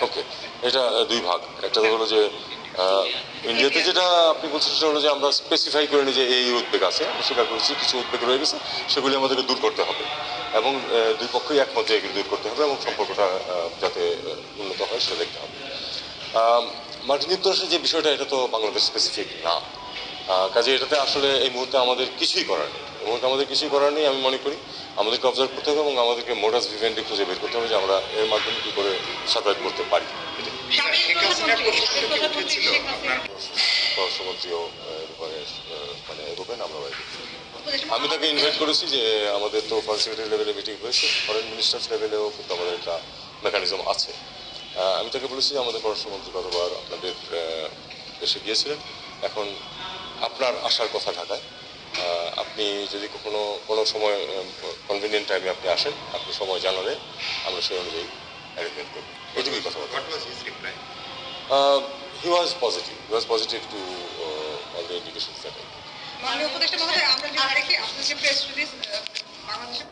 ওকে, এটা দুই ভাগ। একটা হলো যে ইন্ডিয়াতে যেটা আপনি বলছেন সেটা হলো যে আমরা স্পেসিফাই করে নিই যে এই উদ্বেগ আছে, আমরা স্বীকার করেছি কিছু উদ্বেগ রয়ে গেছে, সেগুলি আমাদেরকে দূর করতে হবে এবং দুই পক্ষই একমত যে এগুলি দূর করতে হবে এবং সম্পর্কটা যাতে উন্নত হয় সেটা দেখতে হবে। মার্কিন যুক্তরাষ্ট্রের যে বিষয়টা, এটা তো বাংলাদেশ স্পেসিফিক না। কাজে এটাতে আসলে এই মুহূর্তে আমাদের কিছুই করার নেই। এই মুহূর্তে আমাদের কিছুই করার নেই, আমি মনে করি আমাদেরকে অবজার্ভ করতে হবে এবং আমাদেরকে মোডাস ভিভেন্ডি খুঁজে বের করতে হবে যে আমরা এর মাধ্যমে কী করে সাঁতার করতে পারি। পররাষ্ট্রমন্ত্রীও ব্যাপারে মানে এগোবেন, আমরা আমি তাকে ইনভাইট করেছি যে আমাদের তো ফরেন সেক্রেটারি লেভেলে মিটিং হয়েছে, ফরেন মিনিস্টার্স লেভেলেও কিন্তু আমাদের একটা মেকানিজম আছে। আমি তাকে বলেছি যে আমাদের পররাষ্ট্রমন্ত্রী গতবার আপনাদের দেশে গিয়েছিলেন, এখন আপনার আসার কথা ঢাকায়। আপনি যদি কোনো সময় কনভিনিয়েন্ট টাইমে আপনি আসেন, আপনি সময় জানালে আমরা সেই অনুযায়ী অ্যারেঞ্জমেন্ট করব। এটুকুই কথা বলতে। He was positive to all the indications that মাননীয় উপদেষ্টা মহোদয়, আমরা যেটা দেখি আপনার যে প্রেস রিলিজ বাংলাদেশের